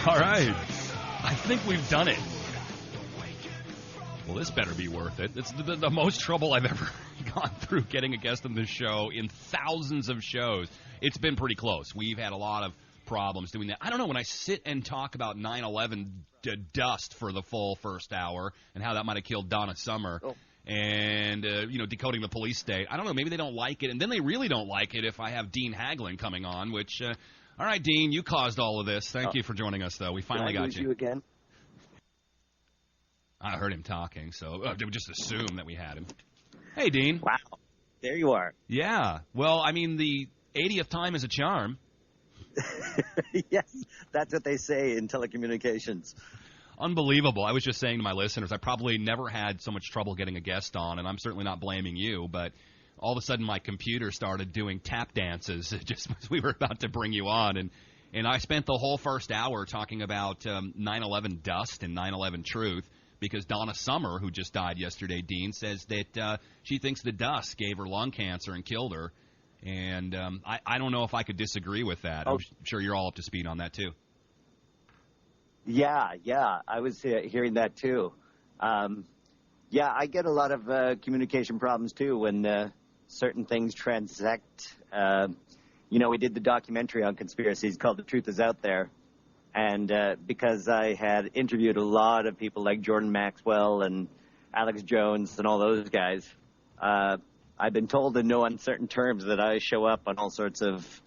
All right. I think we've done it. Well, this better be worth it. It's the most trouble I've ever gone through getting a guest on this show in thousands of shows. It's been pretty close. We've had a lot of problems doing that. I don't know, when I sit and talk about 9/11 dust for the full first hour and how that might have killed Donna Summer and, decoding the police state, I don't know, maybe they don't like it. And then they really don't like it if I have Dean Haglund coming on, which, all right, Dean, you caused all of this. Thank you for joining us, though. We finally got you. You again? I heard him talking, so they would just assume that we had him. Hey, Dean. Wow. There you are. Yeah. Well, I mean, the 80th time is a charm. Yes, that's what they say in telecommunications. Unbelievable. I was just saying to my listeners, I probably never had so much trouble getting a guest on, and I'm certainly not blaming you, but all of a sudden my computer started doing tap dances just as we were about to bring you on, and I spent the whole first hour talking about 9/11 dust and 9/11 truth, because Donna Summer, who just died yesterday, Dean, says that she thinks the dust gave her lung cancer and killed her. And I don't know if I could disagree with that. I'm sure you're all up to speed on that, too. Yeah, I was hearing that, too. Yeah, I get a lot of communication problems, too, when certain things transect. We did the documentary on conspiracies called The Truth Is Out There. And because I had interviewed a lot of people like Jordan Maxwell and Alex Jones and all those guys, I've been told in no uncertain terms that I show up on all sorts of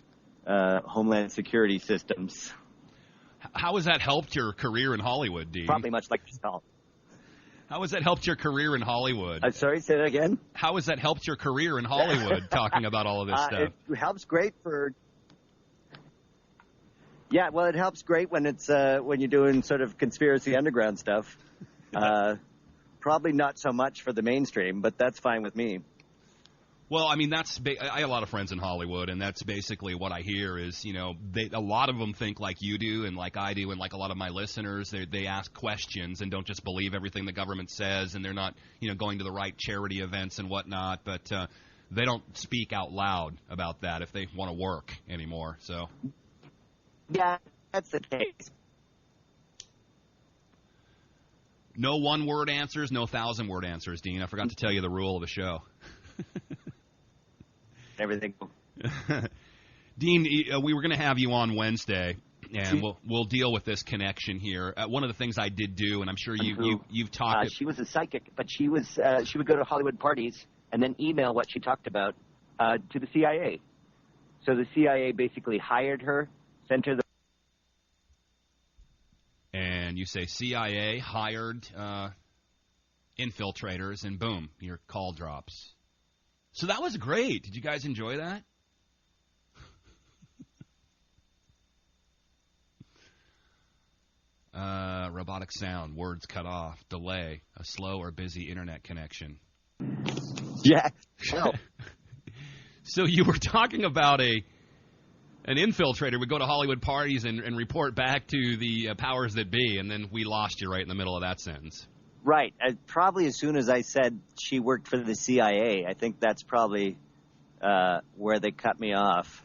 Homeland Security systems. How has that helped your career in Hollywood, Dean? Probably much like yourself. How has that helped your career in Hollywood? Sorry, say that again? How has that helped your career in Hollywood, talking about all of this stuff? It helps great for... Yeah, well, it helps great when it's when you're doing sort of conspiracy underground stuff. Probably not so much for the mainstream, but that's fine with me. Well, I mean, I have a lot of friends in Hollywood, and that's basically what I hear is, a lot of them think like you do and like I do and like a lot of my listeners. They ask questions and don't just believe everything the government says, and they're not, going to the right charity events and whatnot, but they don't speak out loud about that if they want to work anymore, so... Yeah, that's the case. No one-word answers, no thousand-word answers, Dean. I forgot to tell you the rule of the show. Everything. Dean, we were going to have you on Wednesday, and we'll deal with this connection here. One of the things I did do, and I'm sure you've talked. She was a psychic, but she would go to Hollywood parties and then email what she talked about to the CIA. So the CIA basically hired her, sent her the. And you say CIA hired infiltrators, and boom, your call drops. So that was great. Did you guys enjoy that? Robotic sound, words cut off, delay, a slow or busy internet connection. Yeah. No. So you were talking about an infiltrator would go to Hollywood parties and report back to the powers that be, and then we lost you right in the middle of that sentence. Right. Probably as soon as I said she worked for the CIA, I think that's probably where they cut me off.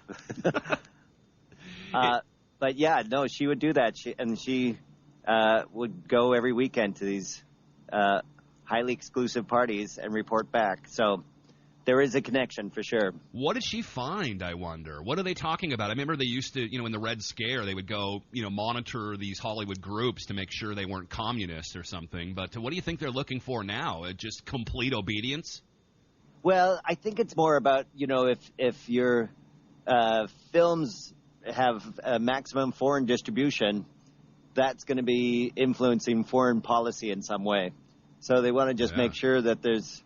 But yeah, no, she would do that. She would go every weekend to these highly exclusive parties and report back. So there is a connection for sure. What did she find, I wonder? What are they talking about? I remember they used to, in the Red Scare, they would go, monitor these Hollywood groups to make sure they weren't communists or something. But what do you think they're looking for now? Just complete obedience? Well, I think it's more about, if your films have a maximum foreign distribution, that's going to be influencing foreign policy in some way. So they want to just make sure that there's,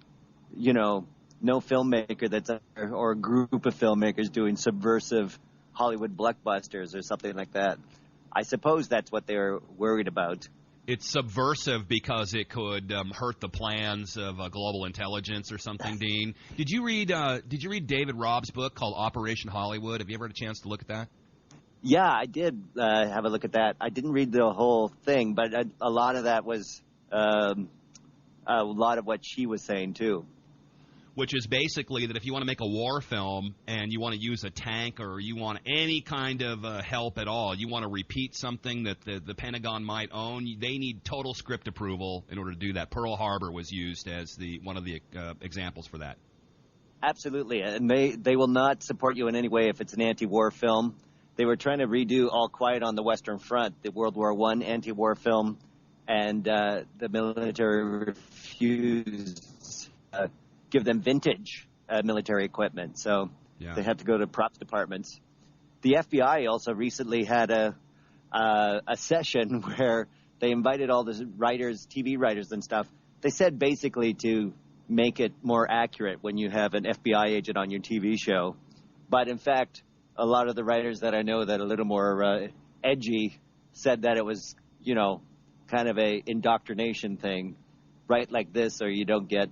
no filmmaker or a group of filmmakers doing subversive Hollywood blockbusters or something like that. I suppose that's what they're worried about. It's subversive because it could hurt the plans of global intelligence or something, Dean. Did you read David Robb's book called Operation Hollywood? Have you ever had a chance to look at that? Yeah, I did have a look at that. I didn't read the whole thing, but a lot of that was a lot of what she was saying, too. which is basically that if you want to make a war film and you want to use a tank or you want any kind of help at all, you want to repeat something that the Pentagon might own, they need total script approval in order to do that. Pearl Harbor was used as one of the examples for that. Absolutely, and they will not support you in any way if it's an anti-war film. They were trying to redo All Quiet on the Western Front, the World War I anti-war film, and the military refused to give them vintage military equipment, so they had to go to props departments. The FBI also recently had a session where they invited all the writers, TV writers and stuff. They said basically to make it more accurate when you have an FBI agent on your TV show. But in fact, a lot of the writers that I know that are a little more edgy said that it was, kind of a indoctrination thing. Write like this or you don't get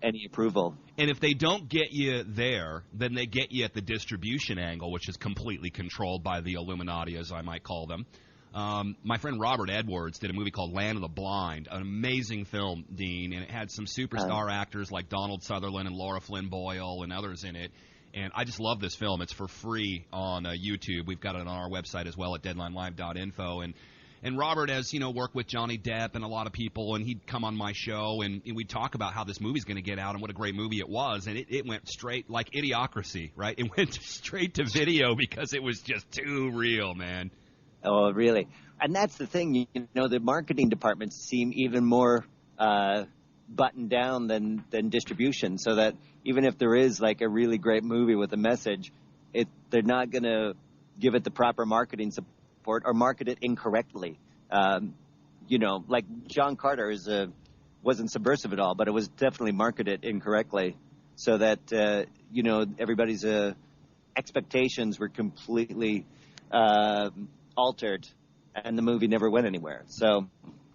any approval. And if they don't get you there, then they get you at the distribution angle, which is completely controlled by the Illuminati, as I might call them. My friend Robert Edwards did a movie called Land of the Blind, an amazing film, Dean, and it had some superstar actors like Donald Sutherland and Laura Flynn Boyle and others in it. And I just love this film. It's for free on YouTube. We've got it on our website as well at deadlinelive.info. And Robert has, worked with Johnny Depp and a lot of people, and he'd come on my show, and we'd talk about how this movie's going to get out and what a great movie it was. And it went straight, like Idiocracy, right? It went straight to video because it was just too real, man. Oh, really? And that's the thing, the marketing departments seem even more buttoned down than distribution, so that even if there is like a really great movie with a message, they're not going to give it the proper marketing support or market it incorrectly. Like John Carter wasn't subversive at all, but it was definitely marketed incorrectly, so that everybody's expectations were completely altered, and the movie never went anywhere. So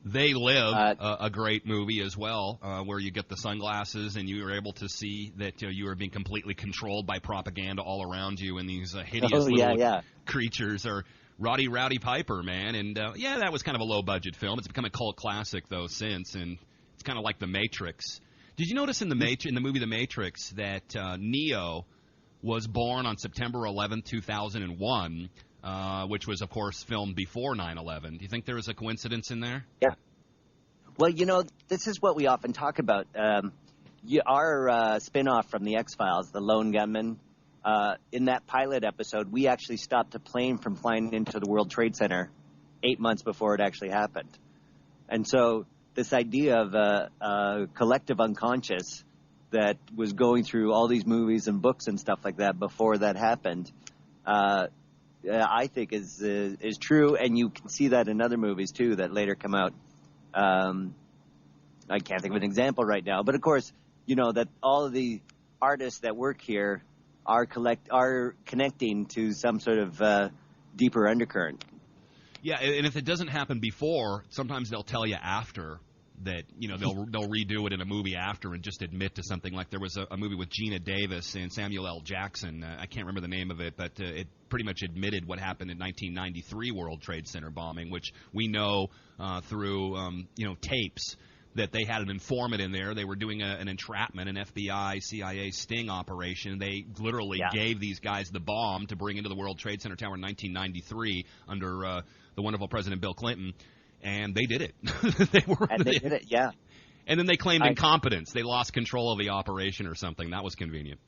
They Live, a great movie as well, where you get the sunglasses and you are able to see that you are being completely controlled by propaganda all around you, and these hideous little creatures are Rowdy Piper, man. And that was kind of a low-budget film. It's become a cult classic, though, since, and it's kind of like The Matrix. Did you notice in the movie The Matrix that Neo was born on September 11th, 2001, which was, of course, filmed before 9/11. Do you think there was a coincidence in there? Yeah. Well, this is what we often talk about. Our spin-off from the X-Files, the Lone Gunman, in that pilot episode, we actually stopped a plane from flying into the World Trade Center 8 months before it actually happened. And so this idea of a collective unconscious that was going through all these movies and books and stuff like that before that happened, I think is true, and you can see that in other movies too that later come out. I can't think of an example right now, but of course, that all of the artists that work here are connecting to some sort of deeper undercurrent. Yeah, and if it doesn't happen before, sometimes they'll tell you after that, they'll redo it in a movie after and just admit to something. Like there was a movie with Gina Davis and Samuel L. Jackson. I can't remember the name of it, but it pretty much admitted what happened in 1993 World Trade Center bombing, which we know through tapes that they had an informant in there. They were doing an entrapment, an FBI, CIA sting operation. They literally gave these guys the bomb to bring into the World Trade Center Tower in 1993 under the wonderful President Bill Clinton. And they did it. They did it, yeah. And then they claimed incompetence. They lost control of the operation or something. That was convenient.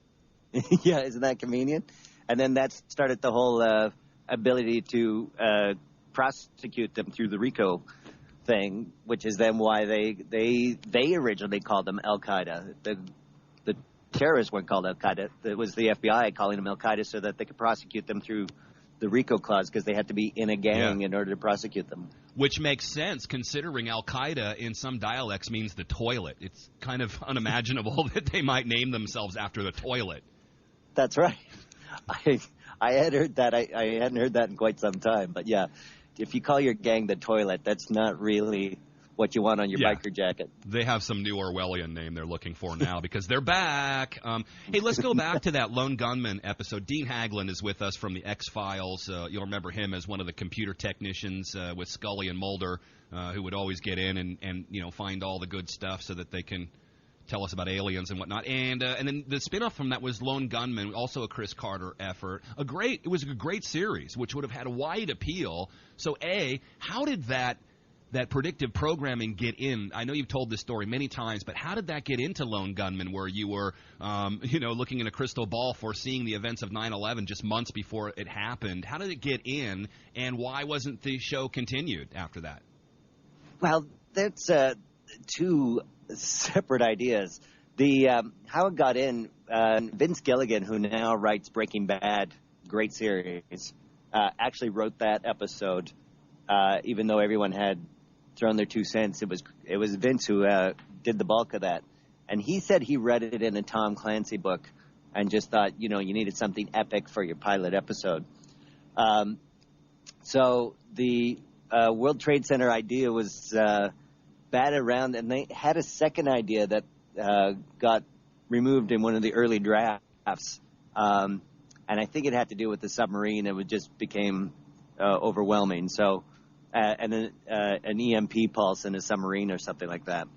Yeah, isn't that convenient? And then that started the whole ability to prosecute them through the RICO thing, which is then why they originally called them Al-Qaeda. The terrorists weren't called Al-Qaeda. It was the FBI calling them Al-Qaeda so that they could prosecute them through the RICO clause, because they had to be in a gang in order to prosecute them. Which makes sense, considering Al-Qaeda in some dialects means the toilet. It's kind of unimaginable that they might name themselves after the toilet. That's right. I had heard that. I hadn't heard that in quite some time. But yeah, if you call your gang the toilet, that's not really what you want on your biker jacket. They have some new Orwellian name they're looking for now because they're back. Hey, let's go back to that Lone Gunman episode. Dean Haglund is with us from the X-Files. You'll remember him as one of the computer technicians with Scully and Mulder who would always get in and find all the good stuff so that they can tell us about aliens and whatnot. And then the spinoff from that was Lone Gunman, also a Chris Carter effort. It was a great series, which would have had a wide appeal. So, how did that predictive programming get in? I know you've told this story many times, but how did that get into Lone Gunman, where you were, looking in a crystal ball, foreseeing the events of 9/11 just months before it happened? How did it get in, and why wasn't the show continued after that? Well, that's two separate ideas. How it got in, Vince Gilligan, who now writes Breaking Bad, great series, actually wrote that episode, even though everyone had thrown their 2 cents. It was Vince who did the bulk of that. And he said he read it in a Tom Clancy book and just thought, you needed something epic for your pilot episode. So the World Trade Center idea was batted around, and they had a second idea that got removed in one of the early drafts. And I think it had to do with the submarine. It just became overwhelming. So, and then an EMP pulse in a submarine or something like that.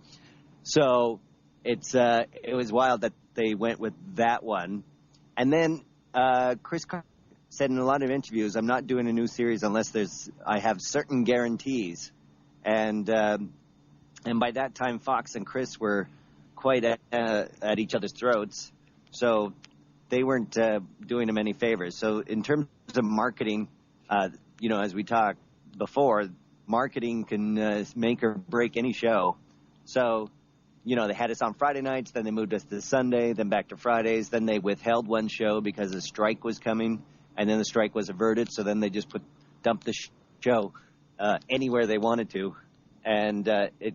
So it was wild that they went with that one. And then Chris Carter said in a lot of interviews, "I'm not doing a new series unless I have certain guarantees." And by that time, Fox and Chris were quite at each other's throats. So they weren't doing him any favors. So in terms of marketing, as we talked before, marketing can make or break any show. So, they had us on Friday nights, then they moved us to Sunday, then back to Fridays, then they withheld one show because a strike was coming, and then the strike was averted, so then they just dumped the show anywhere they wanted to, and it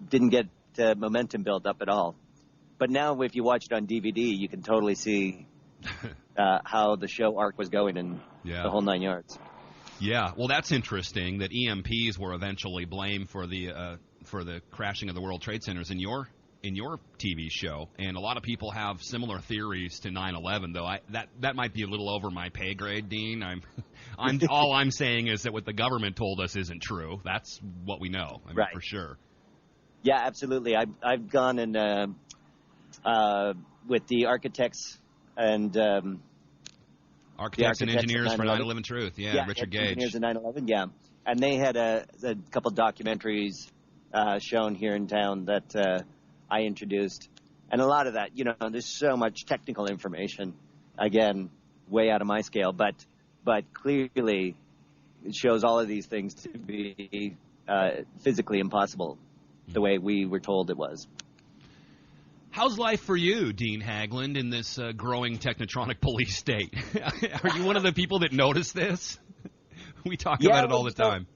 didn't get momentum built up at all. But now if you watch it on DVD, you can totally see how the show arc was going and the whole 9 yards. Yeah, well, that's interesting that EMPs were eventually blamed for the crashing of the World Trade Centers in your TV show, and a lot of people have similar theories to 9/11. Though that might be a little over my pay grade, Dean. All I'm saying is that what the government told us isn't true. That's what we know, right, for sure. Yeah, absolutely. I've gone and with the architects and architects and engineers for 9/11 Truth. Yeah, Richard Gage. Engineers in 9/11. Yeah, and they had a couple documentaries shown here in town that I introduced, and a lot of that, there's so much technical information. Again, way out of my scale, but clearly it shows all of these things to be physically impossible, the way we were told it was. How's life for you, Dean Haglund, in this growing technotronic police state? Are you one of the people that notice this? We talk about it all the time.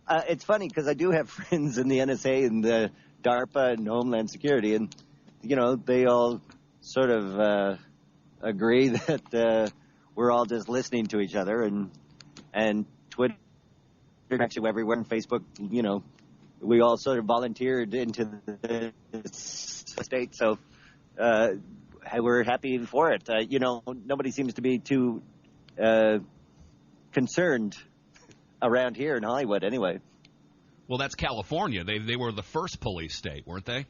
It's funny because I do have friends in the NSA and the DARPA and Homeland Security, and they all sort of agree that we're all just listening to each other, and Twitter, actually everywhere, and Facebook. We all sort of volunteered into the state, so we're happy for it. Nobody seems to be too concerned around here in Hollywood, anyway. Well, that's California. They were the first police state, weren't they?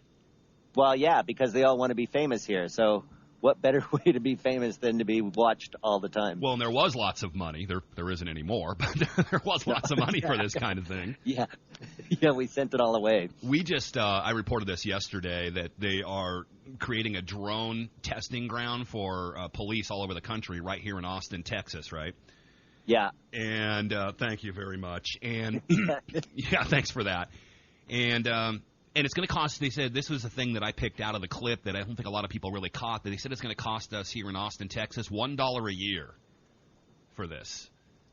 Well, yeah, because they all want to be famous here. So what better way to be famous than to be watched all the time? Well, and there was lots of money. There isn't anymore, but there was lots of money for this kind of thing. Yeah, we sent it all away. We just, I reported this yesterday, that they are creating a drone testing ground for police all over the country right here in Austin, Texas, right? Yeah. And thank you very much. And yeah, thanks for that. And it's going to cost, they said, this was the thing that I picked out of the clip that I don't think a lot of people really caught, that they said it's going to cost us here in Austin, Texas, $1 a year for this.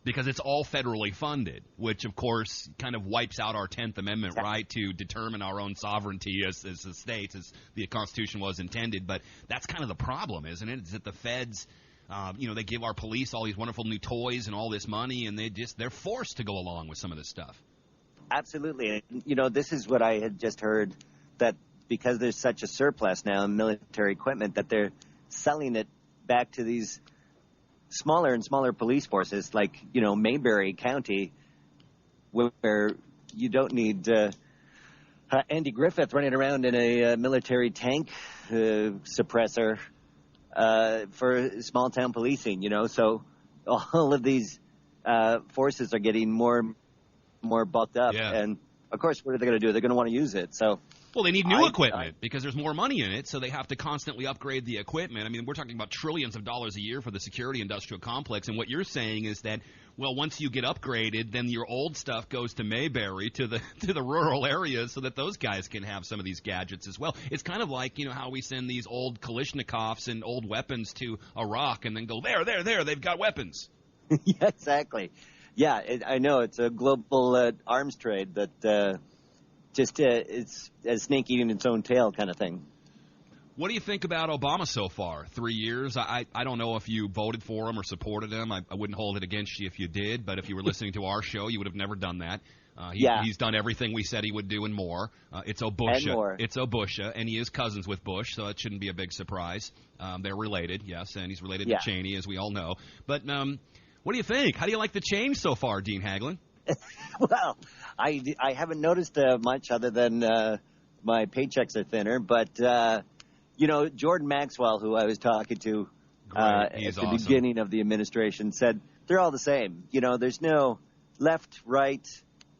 Because it's all federally funded, which, of course, kind of wipes out our 10th Amendment right to determine our own sovereignty as a state, as the Constitution was intended. But that's kind of the problem, isn't it? Is that the feds... they give our police all these wonderful new toys and all this money, and they're forced to go along with some of this stuff. Absolutely. This is what I had just heard, that because there's such a surplus now in military equipment, that they're selling it back to these smaller and smaller police forces, like, Mayberry County, where you don't need Andy Griffith running around in a military tank suppressor for small-town policing, so all of these forces are getting more bulked up. Yeah. And, of course, what are they going to do? They're going to want to use it. So, well, they need new equipment because there's more money in it, so they have to constantly upgrade the equipment. I mean, we're talking about trillions of dollars a year for the security industrial complex, and what you're saying is that, well, once you get upgraded, then your old stuff goes to Mayberry, to the rural areas, so that those guys can have some of these gadgets as well. It's kind of like, how we send these old Kalashnikovs and old weapons to Iraq and then go, there, they've got weapons. Yeah, exactly. Yeah, I know. It's a global arms trade that it's a snake eating its own tail kind of thing. What do you think about Obama so far? 3 years. I don't know if you voted for him or supported him. I wouldn't hold it against you if you did, but if you were listening to our show, you would have never done that. He's done everything we said he would do and more. It's Obusha. And more. It's Obusha, and he is cousins with Bush, so it shouldn't be a big surprise. They're related, yes, and he's related to Cheney, as we all know. But what do you think? How do you like the change so far, Dean Haglund? Well, I haven't noticed much other than my paychecks are thinner, but Jordan Maxwell, who I was talking to at the beginning of the administration, said they're all the same. There's no left, right,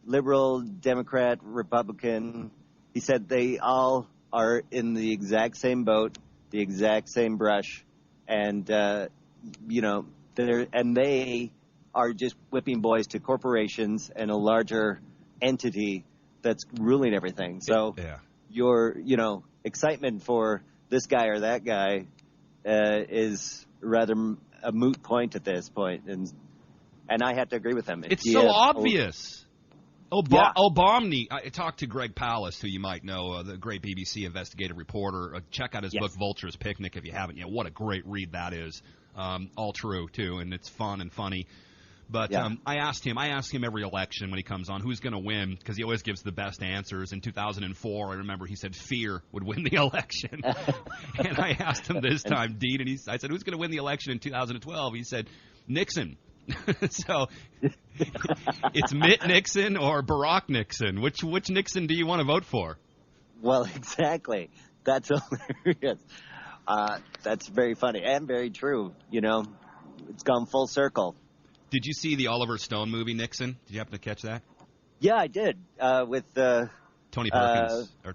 liberal, Democrat, Republican. He said they all are in the exact same boat, the exact same brush, and they are just whipping boys to corporations and a larger entity that's ruling everything. So your, excitement for this guy or that guy is rather a moot point at this point. And I have to agree with him. It's so obvious. Obama. I talked to Greg Palast, who you might know, the great BBC investigative reporter. Check out his book, Vulture's Picnic, if you haven't yet. What a great read that is. All true, too, and it's fun and funny. But I asked him every election when he comes on who's going to win, because he always gives the best answers. In 2004, I remember he said fear would win the election. And I asked him this time, Dean, and I said, who's going to win the election in 2012? He said, Nixon. So it's Mitt Nixon or Barack Nixon. Which Nixon do you want to vote for? Well, exactly. That's hilarious. That's very funny and very true. It's gone full circle. Did you see the Oliver Stone movie, Nixon? Did you happen to catch that? Yeah, I did. With Tony Perkins or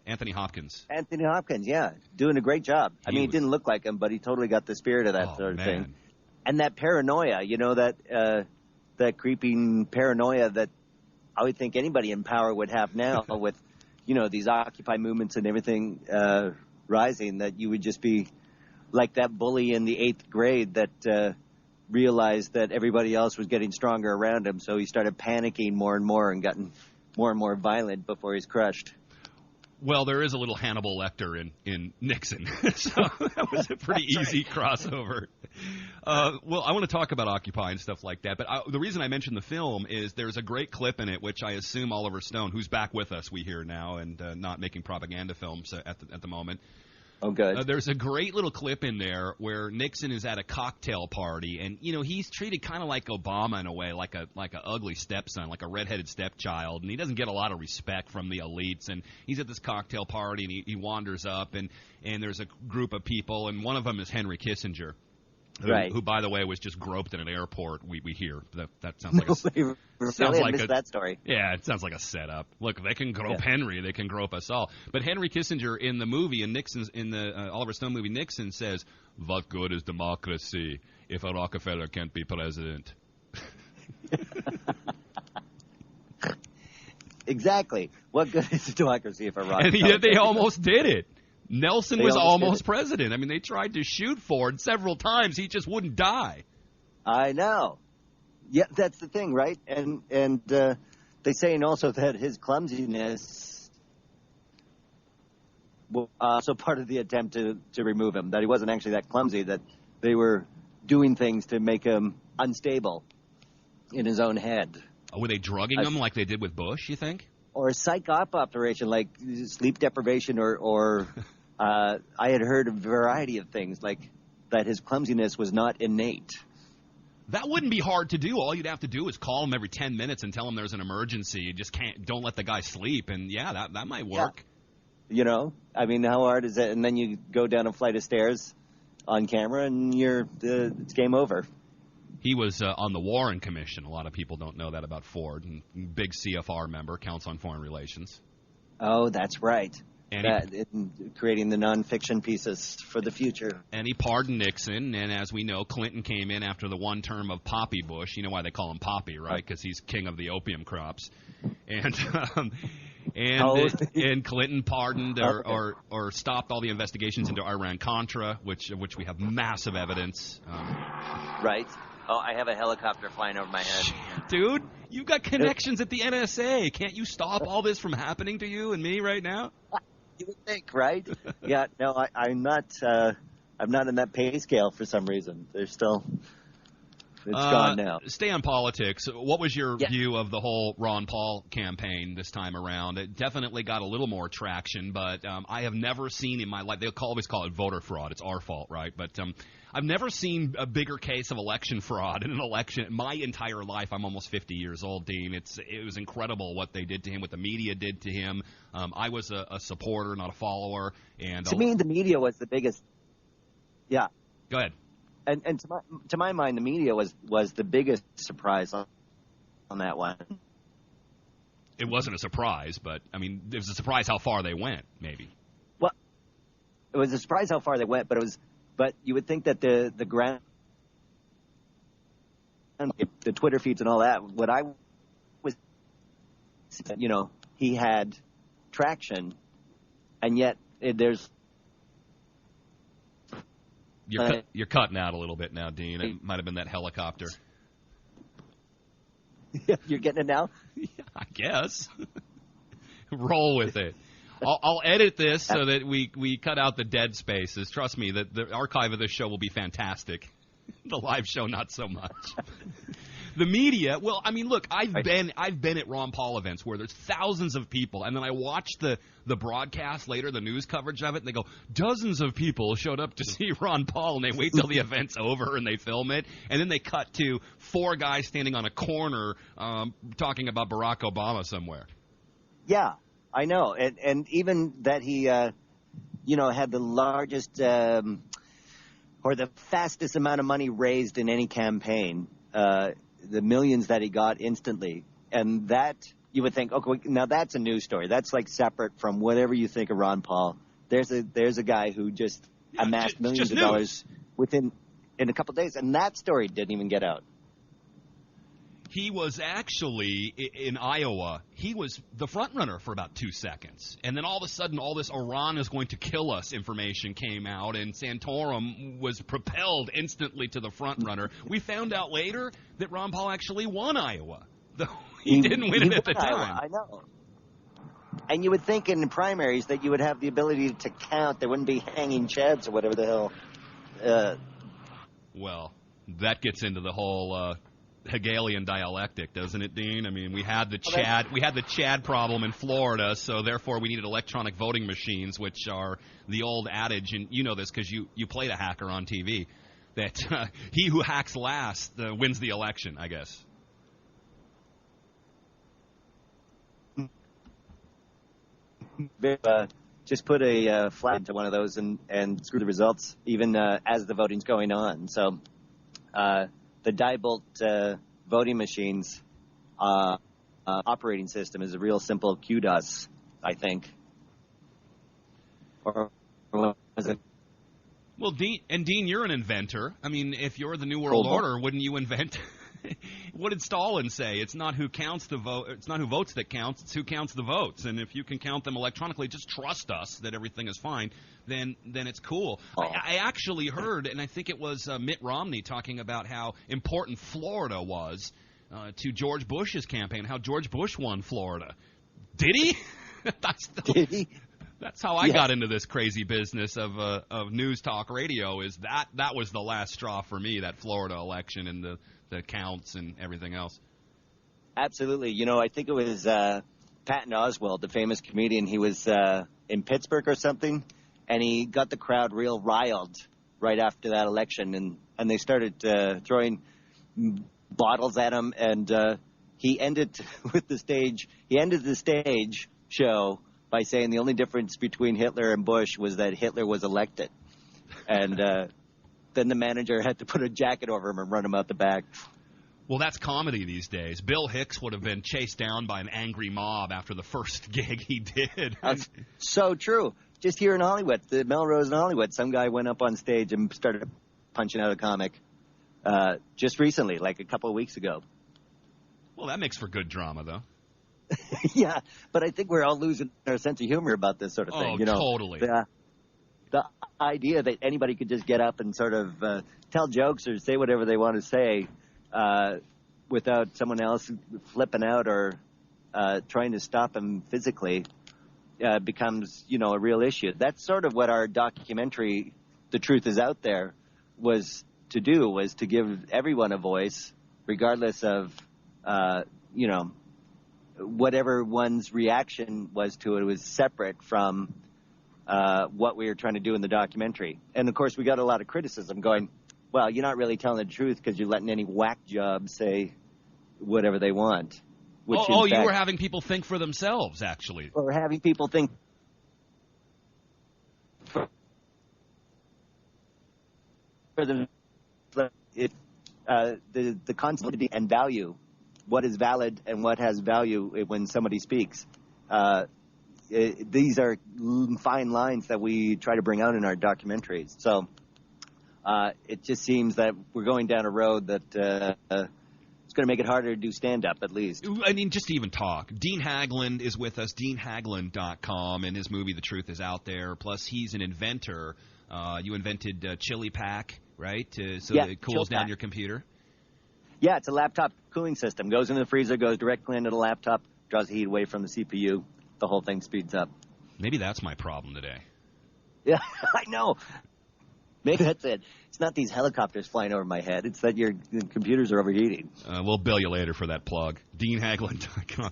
Anthony Hopkins. Anthony Hopkins, yeah, doing a great job. He didn't look like him, but he totally got the spirit of that sort of thing. And that paranoia, that creeping paranoia that I would think anybody in power would have now with, these Occupy movements and everything rising, that you would just be like that bully in the 8th grade that realized that everybody else was getting stronger around him, so he started panicking more and more and gotten more and more violent before he's crushed. Well, there is a little Hannibal Lecter in Nixon, so that was a pretty easy crossover. Well, I want to talk about Occupy and stuff like that, but the reason I mentioned the film is there's a great clip in it, which I assume Oliver Stone, who's back with us, we hear now, and not making propaganda films at the moment. Oh, good. There's a great little clip in there where Nixon is at a cocktail party, and he's treated kind of like Obama in a way, like a ugly stepson, like a redheaded stepchild, and he doesn't get a lot of respect from the elites. And he's at this cocktail party, and he wanders up, and there's a group of people, and one of them is Henry Kissinger. Who, by the way, was just groped in an airport. We hear that sounds like that story. Yeah, it sounds like a setup. Look, they can grope Henry, they can grope us all. But Henry Kissinger in the movie, in the Oliver Stone movie, Nixon says, "What good is democracy if a Rockefeller can't be president?" Exactly. What good is democracy if a Rockefeller? And they almost did it. Nelson was almost president. I mean, they tried to shoot Ford several times. He just wouldn't die. I know. Yeah, that's the thing, right? And they say also that his clumsiness was also part of the attempt to remove him, that he wasn't actually that clumsy, that they were doing things to make him unstable in his own head. Were they drugging him like they did with Bush, you think? Or a psych-op operation like sleep deprivation or I had heard a variety of things like that his clumsiness was not innate. That wouldn't be hard to do. All you'd have to do is call him every 10 minutes and tell him there's an emergency. You just don't let the guy sleep. And, yeah, that might work. Yeah. You know, I mean, how hard is it? And then you go down a flight of stairs on camera and it's game over. He was on the Warren Commission. A lot of people don't know that about Ford. And big CFR member, Council on Foreign Relations. Oh, that's right. And creating the nonfiction pieces for the future. And he pardoned Nixon, and as we know, Clinton came in after the one term of Poppy Bush. You know why they call him Poppy, right? Because he's king of the opium crops. And and Clinton pardoned or stopped all the investigations into Iran-Contra, which we have massive evidence. Right. Oh, I have a helicopter flying over my head. Dude, you've got connections at the NSA. Can't you stop all this from happening to you and me right now? You would think, right? Yeah, no, I'm not in that pay scale for some reason. There's still, it's gone now. Stay on politics. What was your view of the whole Ron Paul campaign this time around? It definitely got a little more traction, but I have never seen in my life, they always call it voter fraud. It's our fault, right? But I've never seen a bigger case of election fraud in an election. My entire life, I'm almost 50 years old, Dean. It was incredible what they did to him, what the media did to him. I was a supporter, not a follower. And to me, the media was the biggest. Yeah. Go ahead. And to my mind, the media was the biggest surprise on that one. It wasn't a surprise, but I mean, it was a surprise how far they went. Maybe. Well, it was a surprise how far they went, but it was. But you would think that the ground, the Twitter feeds and all that, what I was, you know, he had traction, and yet there's. You're cutting out a little bit now, Dean. It might have been that helicopter. You're getting it now? Yeah, I guess. Roll with it. I'll edit this so that we cut out the dead spaces. Trust me, the archive of this show will be fantastic. The live show, not so much. The media, well, I mean, look, I've been at Ron Paul events where there's thousands of people, and then I watch the broadcast later, the news coverage of it, and they go, dozens of people showed up to see Ron Paul, and they wait till the event's over and they film it, and then they cut to 4 guys standing on a corner talking about Barack Obama somewhere. Yeah, I know, and even that he, had the largest or the fastest amount of money raised in any campaign. The millions that he got instantly. And that, you would think, okay, now that's a news story. That's like separate from whatever you think of Ron Paul. There's a guy who just amassed millions of dollars in a couple of days. And that story didn't even get out. He was actually, in Iowa, he was the front runner for about 2 seconds. And then all of a sudden, all this Iran is going to kill us information came out, and Santorum was propelled instantly to the front runner. We found out later that Ron Paul actually won Iowa, though he didn't win it at the time. I know. And you would think in the primaries that you would have the ability to count. There wouldn't be hanging chads or whatever the hell. Well, that gets into the whole Hegelian dialectic, doesn't it, Dean? I mean, we had the Chad problem in Florida, so therefore we needed electronic voting machines, which are the old adage, and you know this because you played a hacker on TV, that he who hacks last wins the election, I guess. Just put a flag into one of those and screw the results, even as the voting's going on. So the Diebold voting machines operating system is a real simple QDOS, I think. Or was it? Well, Dean, you're an inventor. I mean, if you're the New World Order, wouldn't you invent? What did Stalin say? It's not who counts the vote. It's not who votes that counts. It's who counts the votes. And if you can count them electronically, just trust us that everything is fine. Then it's cool. I actually heard, and I think it was Mitt Romney talking about how important Florida was to George Bush's campaign. How George Bush won Florida. Did he? Did he? That's how I got into this crazy business of news talk radio. Is that was the last straw for me, that Florida election and the counts and everything else. Absolutely. I think it was Patton Oswalt, the famous comedian. He was in Pittsburgh or something, and he got the crowd real riled right after that election, and they started throwing bottles at him, and he ended with the stage. He ended the stage show by saying the only difference between Hitler and Bush was that Hitler was elected, and then the manager had to put a jacket over him and run him out the back. Well, that's comedy these days. Bill Hicks would have been chased down by an angry mob after the first gig he did. So true. Just here in Hollywood, the Melrose in Hollywood, some guy went up on stage and started punching out a comic just recently, like a couple of weeks ago. Well, that makes for good drama, though. Yeah, but I think we're all losing our sense of humor about this sort of thing. Totally. The idea that anybody could just get up and sort of tell jokes or say whatever they want to say without someone else flipping out or trying to stop them physically becomes, a real issue. That's sort of what our documentary, The Truth Is Out There, was to do, was to give everyone a voice, regardless of, whatever one's reaction was to it. It was separate from what we were trying to do in the documentary. And, of course, we got a lot of criticism going, well, you're not really telling the truth because you're letting any whack job say whatever they want. Which you were having people think for themselves, actually. Or having people think for them. The concept and value, what is valid and what has value when somebody speaks. These are fine lines that we try to bring out in our documentaries. So it just seems that we're going down a road that it's going to make it harder to do stand-up, at least. I mean, just to even talk. Dean Haglund is with us, deanhaglund.com, and his movie The Truth Is Out There. Plus, he's an inventor. You invented Chili Pack, right? That it cools down your computer? Yeah, it's a laptop cooling system. Goes into the freezer, goes directly into the laptop, draws the heat away from the CPU. The whole thing speeds up. Maybe that's my problem today. Yeah, I know. Maybe that's it. It's not these helicopters flying over my head. It's that your computers are overheating. We'll bill you later for that plug. DeanHaglund.com.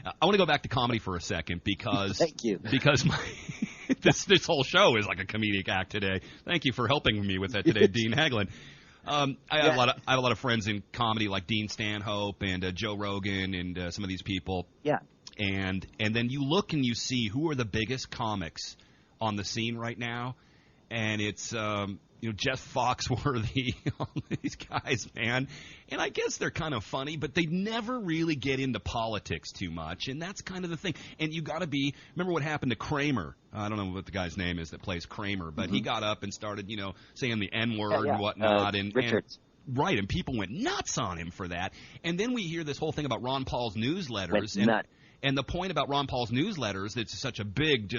I want to go back to comedy for a second because Thank you. Because this whole show is like a comedic act today. Thank you for helping me with that today, Dean Haglund. I have a lot of friends in comedy like Dean Stanhope and Joe Rogan and some of these people. Yeah. And then you look and you see who are the biggest comics on the scene right now, and it's Jeff Foxworthy, all these guys, man. And I guess they're kind of funny, but they never really get into politics too much, and that's kind of the thing. And you got to be – remember what happened to Kramer? I don't know what the guy's name is that plays Kramer, but he got up and started, saying the N-word and whatnot. Richards. Right, and people went nuts on him for that. And then we hear this whole thing about Ron Paul's newsletters. And the point about Ron Paul's newsletters, it's such a big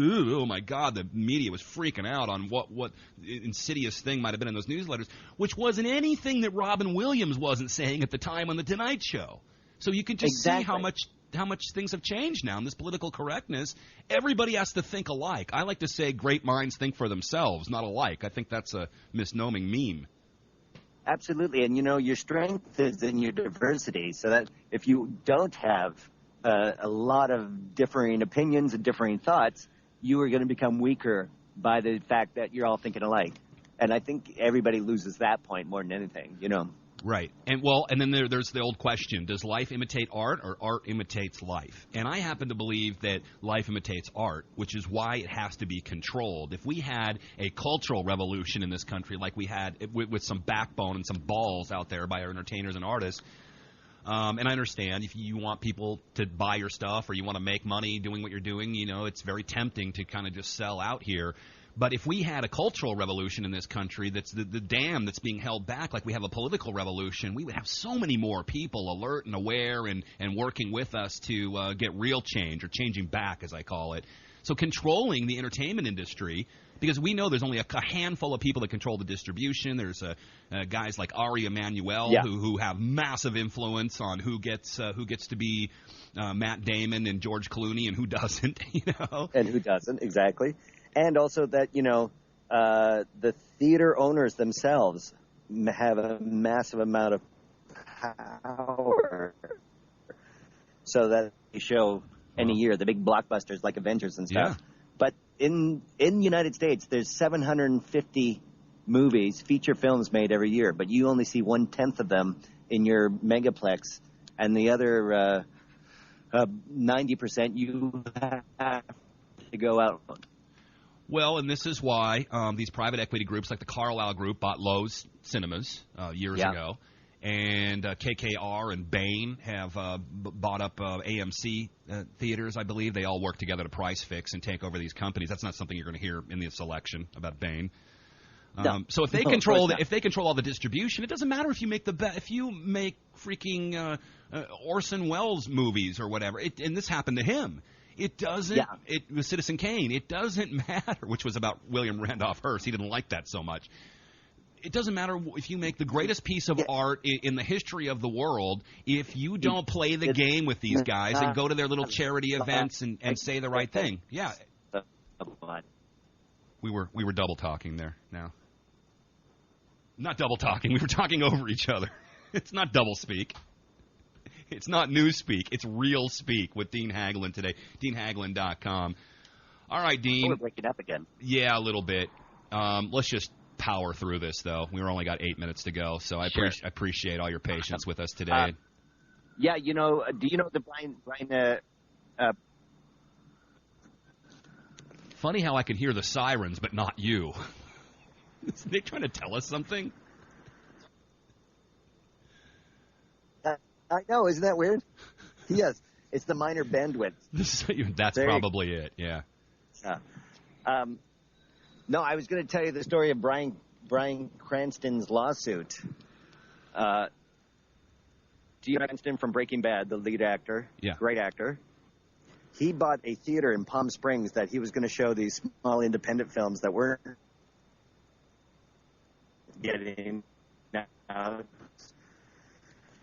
oh, my God, the media was freaking out on what insidious thing might have been in those newsletters, which wasn't anything that Robin Williams wasn't saying at the time on The Tonight Show. So you can just see how much things have changed now in this political correctness. Everybody has to think alike. I like to say great minds think for themselves, not alike. I think that's a misnoming meme. Absolutely. And, your strength is in your diversity, so that if you don't have a lot of differing opinions and differing thoughts, you are going to become weaker by the fact that you're all thinking alike. And I think everybody loses that point more than anything, Right. And then there's the old question, does life imitate art or art imitates life? And I happen to believe that life imitates art, which is why it has to be controlled. If we had a cultural revolution in this country like we had with some backbone and some balls out there by our entertainers and artists, and I understand if you want people to buy your stuff or you want to make money doing what you're doing, it's very tempting to kind of just sell out here. But if we had a cultural revolution in this country that's the dam that's being held back like we have a political revolution, we would have so many more people alert and aware and working with us to get real change, or changing back, as I call it. So controlling the entertainment industry, because we know there's only a handful of people that control the distribution. There's guys like Ari Emanuel who have massive influence on who gets to be Matt Damon and George Clooney and who doesn't, And who doesn't, exactly. And also that, the theater owners themselves have a massive amount of power, so that they show any year the big blockbusters like Avengers and stuff. Yeah. But in the United States, there's 750 movies, feature films made every year, but you only see 1/10 of them in your megaplex, and the other 90% you have to go out. Well, and this is why these private equity groups like the Carlyle Group bought Lowe's Cinemas years ago, and KKR and Bain have bought up AMC theaters, I believe. They all work together to price fix and take over these companies. That's not something you're going to hear in this election about Bain. So if they control all the distribution, it doesn't matter if you make if you make freaking Orson Welles movies or whatever. And this happened to him. It doesn't. Yeah. It was Citizen Kane. It doesn't matter, which was about William Randolph Hearst. He didn't like that so much. It doesn't matter if you make the greatest piece of art in the history of the world. If you don't play the game with these guys and go to their little charity events and say the right thing, yeah. We were double talking there. Now, not double talking. We were talking over each other. It's not double speak. It's not news speak. It's real speak with Dean Haglund today. DeanHaglund.com. All right, Dean. We're breaking up again. Yeah, a little bit. Let's just power through this, though. We only got 8 minutes to go, so I appreciate all your patience with us today. Yeah, do you know the Brian Funny how I can hear the sirens, but not you. Are they trying to tell us something? I know, isn't that weird? Yes, it's the minor bandwidth. That's probably it, yeah. No, I was going to tell you the story of Bryan Cranston's lawsuit. Do you know Cranston from Breaking Bad, the lead actor? Yeah. Great actor. He bought a theater in Palm Springs that he was going to show these small independent films that weren't getting out.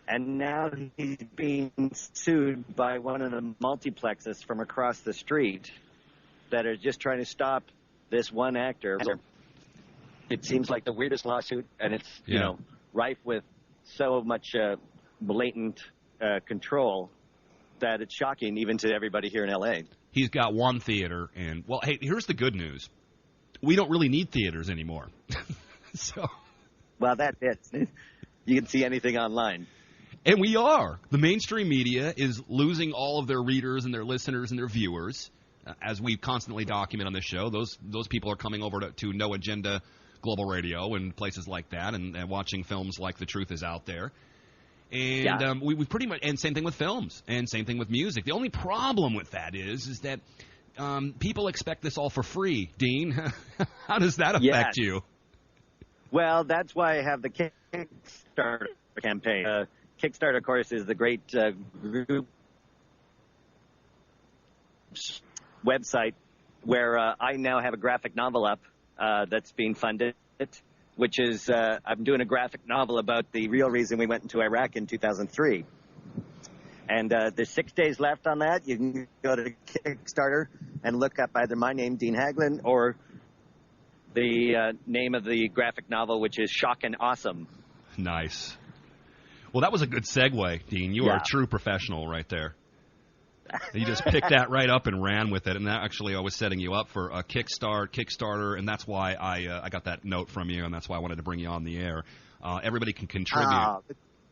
And now he's being sued by one of the multiplexes from across the street that are just trying to stop this one actor. It seems like the weirdest lawsuit, and it's rife with so much blatant control that it's shocking even to everybody here in L.A. He's got one theater, and, well, hey, here's the good news. We don't really need theaters anymore. Well, that's it. You can see anything online. And we are. The mainstream media is losing all of their readers and their listeners and their viewers. As we constantly document on this show, those people are coming over to No Agenda Global Radio and places like that and watching films like The Truth Is Out There. And we pretty much, and same thing with films and same thing with music. The only problem with that is that people expect this all for free. Dean, how does that affect you? Well, that's why I have the Kickstarter campaign. Kickstarter, of course, is the great group website where I now have a graphic novel up that's being funded, which is I'm doing a graphic novel about the real reason we went into Iraq in 2003. And there's 6 days left on that. You can go to Kickstarter and look up either my name, Dean Haglund, or the name of the graphic novel, which is Shock and Awesome. Nice. Well, that was a good segue, Dean. You are a true professional right there. You just picked that right up and ran with it. And that actually, I was setting you up for a Kickstarter, and that's why I got that note from you, and that's why I wanted to bring you on the air. Everybody can contribute.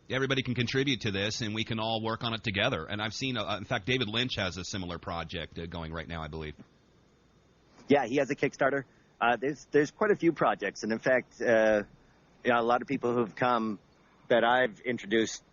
Everybody can contribute to this, and we can all work on it together. And I've seen, in fact, David Lynch has a similar project going right now, I believe. Yeah, he has a Kickstarter. There's quite a few projects, and in fact, a lot of people who've come that I've introduced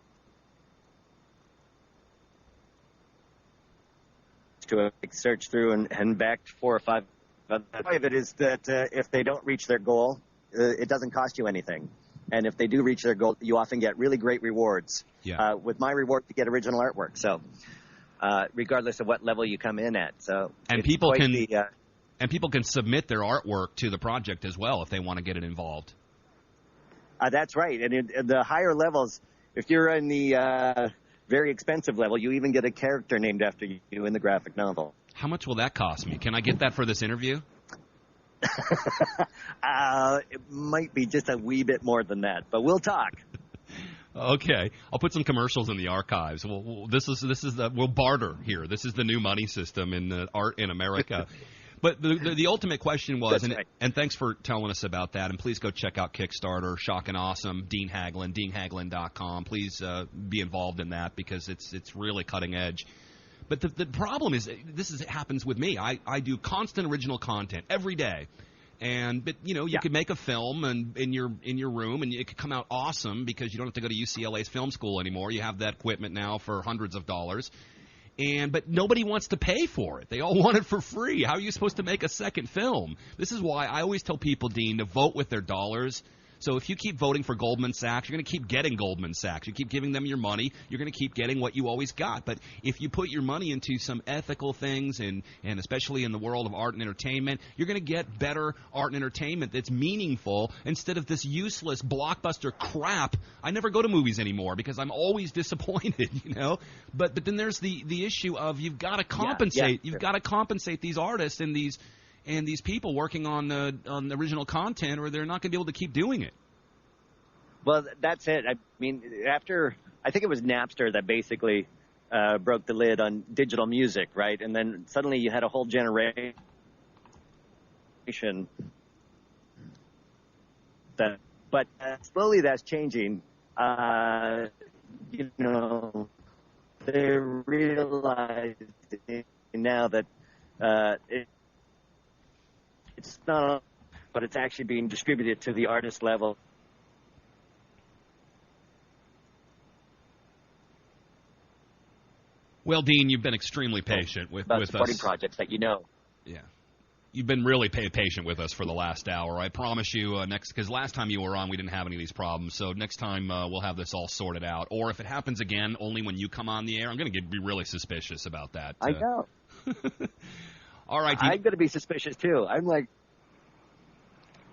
to a search through and backed 4 or 5. Part of it is that if they don't reach their goal, it doesn't cost you anything. And if they do reach their goal, you often get really great rewards. Yeah. With my reward, you get original artwork. So regardless of what level you come in at. So and people can submit their artwork to the project as well if they want to get it involved. That's right. And in the higher levels, if you're in the very expensive level, you even get a character named after you in the graphic novel. How much will that cost me? Can I get that for this interview? It might be just a wee bit more than that, but we'll talk. Okay, I'll put some commercials in the archives. We'll barter here. This is the new money system in art in America. But the ultimate question was, That's right. and thanks for telling us about that, and please go check out Kickstarter, Shock and Awesome, Dean Haglund, deanhaglund.com. Please be involved in that because it's really cutting edge. But the problem is, happens with me. I do constant original content every day. But you could make a film and in your room, and it could come out awesome because you don't have to go to UCLA's film school anymore. You have that equipment now for hundreds of dollars. But nobody wants to pay for it. They all want it for free. How are you supposed to make a second film? This is why I always tell people, Dean, to vote with their dollars. So if you keep voting for Goldman Sachs, you're going to keep getting Goldman Sachs. You keep giving them your money, you're going to keep getting what you always got. But if you put your money into some ethical things, and especially in the world of art and entertainment, you're going to get better art and entertainment that's meaningful instead of this useless blockbuster crap. I never go to movies anymore because I'm always disappointed, But then there's the issue of you've got to compensate. You've got to compensate these artists and these people working on the original content, or they're not going to be able to keep doing it. Well, that's it. I mean, I think it was Napster that basically broke the lid on digital music, right? And then suddenly you had a whole generation but slowly that's changing. They're realizing now that it's not, but it's actually being distributed to the artist level. Well, Dean, you've been extremely patient with supporting us. Projects that Yeah. You've been really patient with us for the last hour. I promise you because last time you were on, we didn't have any of these problems. So next time we'll have this all sorted out. Or if it happens again, only when you come on the air, I'm going to be really suspicious about that. I know. All right. Dean. I'm going to be suspicious, too. I'm like...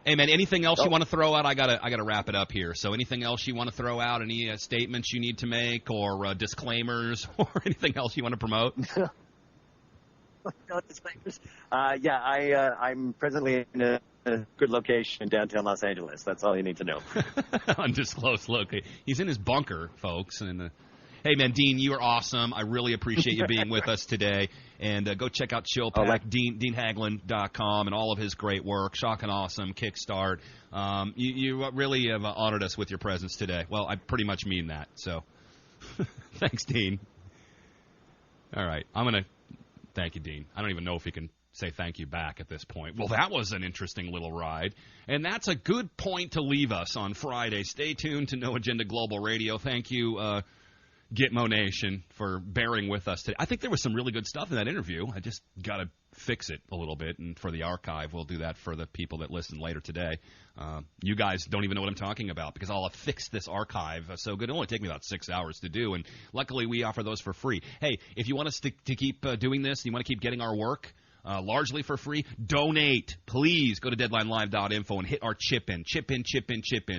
Hey, man, anything else you want to throw out? I gotta wrap it up here. So anything else you want to throw out? Any statements you need to make or disclaimers or anything else you want to promote? No disclaimers. I'm presently in a good location in downtown Los Angeles. That's all you need to know. Undisclosed location. He's in his bunker, folks. And hey, man, Dean, you are awesome. I really appreciate you being with us today. And go check out Chillpack, deanhaglund.com, and all of his great work. Shock and Awesome, Kickstart. You really have honored us with your presence today. Well, I pretty much mean that. So thanks, Dean. All right. I'm going to thank you, Dean. I don't even know if he can say thank you back at this point. Well, that was an interesting little ride. And that's a good point to leave us on Friday. Stay tuned to No Agenda Global Radio. Thank you, Gitmo Nation, for bearing with us today. I think there was some really good stuff in that interview. I just got to fix it a little bit, and for the archive, we'll do that for the people that listen later today. You guys don't even know what I'm talking about because I'll have fixed this archive so good. It'll only take me about 6 hours to do, and luckily we offer those for free. Hey, if you want us to keep doing this, you want to keep getting our work largely for free, donate. Please go to deadlinelive.info and hit our chip in.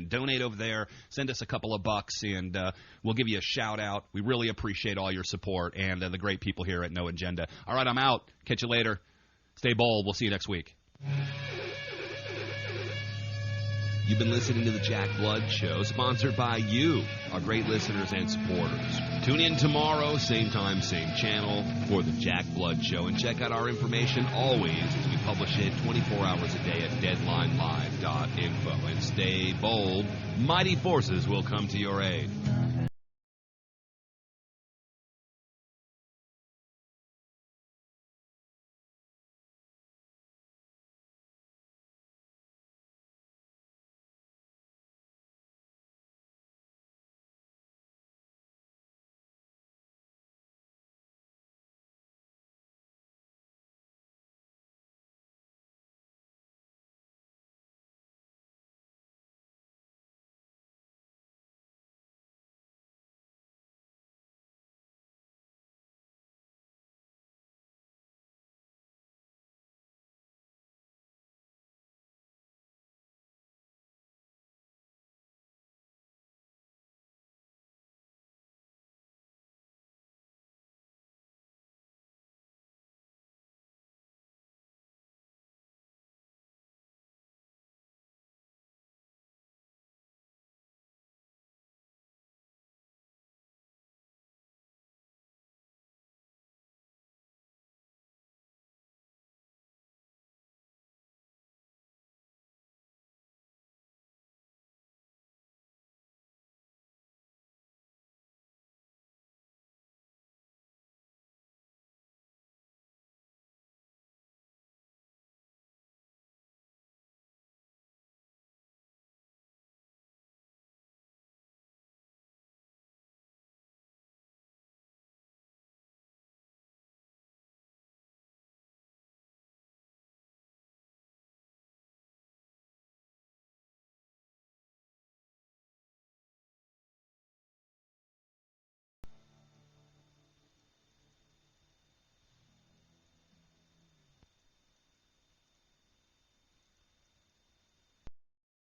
Donate over there. Send us a couple of bucks, and we'll give you a shout-out. We really appreciate all your support and the great people here at No Agenda. All right, I'm out. Catch you later. Stay bold. We'll see you next week. You've been listening to The Jack Blood Show, sponsored by you, our great listeners and supporters. Tune in tomorrow, same time, same channel, for The Jack Blood Show, and check out our information always as we publish it 24 hours a day at deadlinelive.info. And stay bold. Mighty forces will come to your aid.